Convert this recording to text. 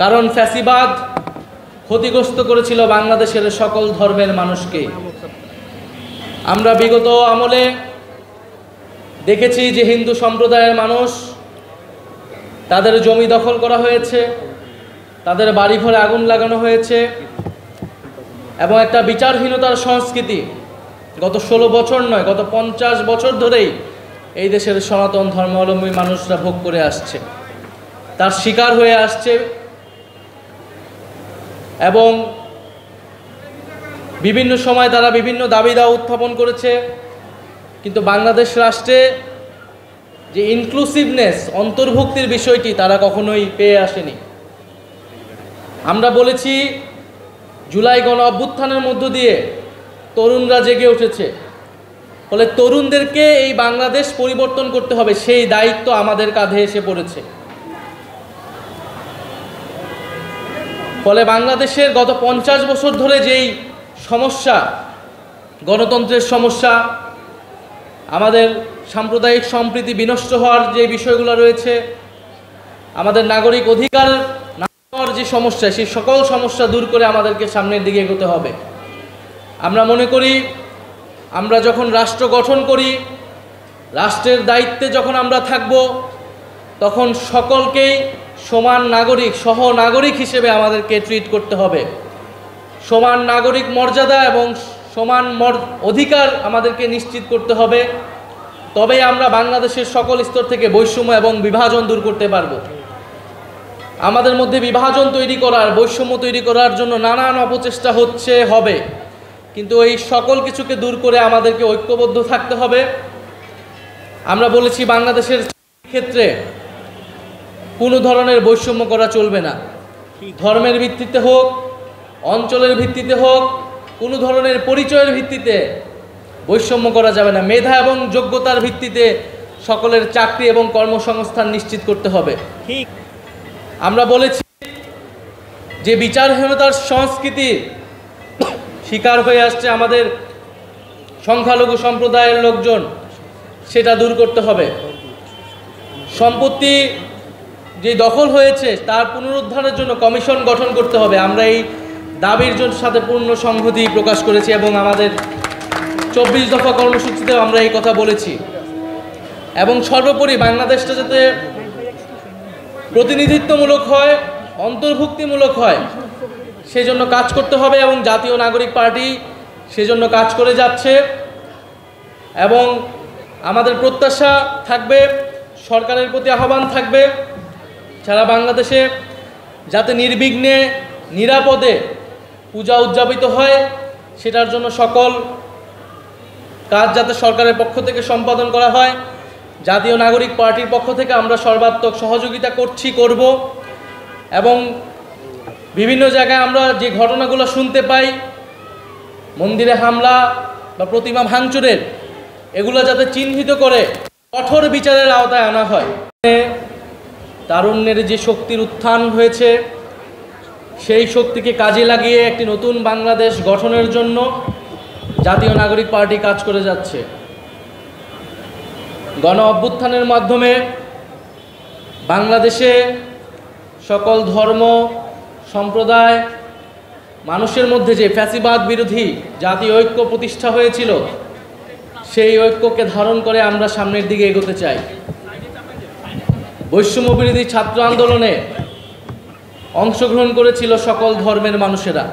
কারণ ফ্যাসিবাদ ক্ষতিগ্রস্ত করেছিল বাংলাদেশের সকল ধর্মের মানুষকে। আমরা বিগত আমলে দেখেছি যে হিন্দু সম্প্রদায়ের মানুষ, তাদের জমি দখল করা হয়েছে, তাদের বাড়িঘরে আগুন লাগানো হয়েছে এবং একটা বিচারহীনতার সংস্কৃতি গত 16 বছর নয়, গত 50 বছর ধরেই এই দেশের সনাতন ধর্মাবলম্বী মানুষরা ভোগ করে আসছে, তার শিকার হয়ে আসছে। এবং বিভিন্ন সময় তারা বিভিন্ন দাবি দাওয়া উত্থাপন করেছে, কিন্তু বাংলাদেশ রাষ্ট্রে যে ইনক্লুসিভনেস, অন্তর্ভুক্তির বিষয়টি তারা কখনোই পেয়ে আসেনি। আমরা বলেছি জুলাই গণ অভ্যুত্থানের মধ্য দিয়ে তরুণরা জেগে উঠেছে, ফলে তরুণদেরকে এই বাংলাদেশ পরিবর্তন করতে হবে, সেই দায়িত্ব আমাদের কাঁধে এসে পড়েছে। ফলে বাংলাদেশের গত 50 বছর ধরে যেই সমস্যা, গণতন্ত্রের সমস্যা, আমাদের সাম্প্রদায়িক সম্প্রীতি বিনষ্ট হওয়ার যে বিষয়গুলো রয়েছে, আমাদের নাগরিক অধিকার না পাওয়ার যে সমস্যা, সেই সকল সমস্যা দূর করে আমাদেরকে সামনের দিকে এগোতে হবে। আমরা মনে করি আমরা যখন রাষ্ট্র গঠন করি, রাষ্ট্রের দায়িত্বে যখন আমরা থাকব, তখন সকলকেই সমান নাগরিক, সহ নাগরিক হিসেবে আমাদেরকে ট্রিট করতে হবে। সমান নাগরিক মর্যাদা এবং সমান অধিকার আমাদেরকে নিশ্চিত করতে হবে। তবেই আমরা বাংলাদেশের সকল স্তর থেকে বৈষম্য এবং বিভাজন দূর করতে পারব। আমাদের মধ্যে বিভাজন তৈরি করার, বৈষম্য তৈরি করার জন্য নানান অপচেষ্টা হবে, কিন্তু এই সকল কিছুকে দূর করে আমাদেরকে ঐক্যবদ্ধ থাকতে হবে। আমরা বলেছি বাংলাদেশের ক্ষেত্রে কোনো ধরনের বৈষম্য করা চলবে না। ধর্মের ভিত্তিতে হোক, অঞ্চলের ভিত্তিতে হোক, কোনো ধরনের পরিচয়ের ভিত্তিতে বৈষম্য করা যাবে না। মেধা এবং যোগ্যতার ভিত্তিতে সকলের চাকরি এবং কর্মসংস্থান নিশ্চিত করতে হবে। ঠিক আমরা বলেছি যে বিচারহীনতার সংস্কৃতির শিকার হয়ে আসছে আমাদের সংখ্যালঘু সম্প্রদায়ের লোকজন, সেটা দূর করতে হবে। সম্পত্তি যে দখল হয়েছে তার পুনরুদ্ধারের জন্য কমিশন গঠন করতে হবে। আমরা এই দাবির সাথে পূর্ণ সংহতি প্রকাশ করেছি এবং আমাদের 24 দফা কর্মসূচিতেও আমরা এই কথা বলেছি। এবং সর্বোপরি বাংলাদেশটা যাতে প্রতিনিধিত্বমূলক হয়, অন্তর্ভুক্তিমূলক হয়, সেজন্য কাজ করতে হবে এবং জাতীয় নাগরিক পার্টি সেজন্য কাজ করে যাচ্ছে। এবং আমাদের প্রত্যাশা থাকবে, সরকারের প্রতি আহ্বান থাকবে, সারা বাংলাদেশে যাতে নির্বিঘ্নে নিরাপদে পূজা উদযাপিত হয়, সেটার জন্য সকল কাজ যাতে সরকারের পক্ষ থেকে সম্পাদন করা হয়। জাতীয় নাগরিক পার্টির পক্ষ থেকে আমরা সর্বাত্মক সহযোগিতা করব। এবং বিভিন্ন জায়গায় আমরা যে ঘটনাগুলো শুনতে পাই, মন্দিরে হামলা বা প্রতিমা ভাঙচুরের, এগুলো যাতে চিহ্নিত করে কঠোর বিচারের আওতায় আনা হয়। তারুণ্যের যে শক্তির উত্থান হয়েছে, সেই শক্তিকে কাজে লাগিয়ে একটি নতুন বাংলাদেশ গঠনের জন্য জাতীয় নাগরিক পার্টি কাজ করে যাচ্ছে। গণ অভ্যুত্থানের মাধ্যমে বাংলাদেশে সকল ধর্ম, সম্প্রদায়, মানুষের মধ্যে যে ফ্যাসিবাদ বিরোধী জাতীয় ঐক্য প্রতিষ্ঠা হয়েছিল, সেই ঐক্যকে ধারণ করে আমরা সামনের দিকে এগোতে চাই। বৈষম্য বিরোধী ছাত্র আন্দোলনে অংশগ্রহণ করেছিল সকল ধর্মের মানুষেরা।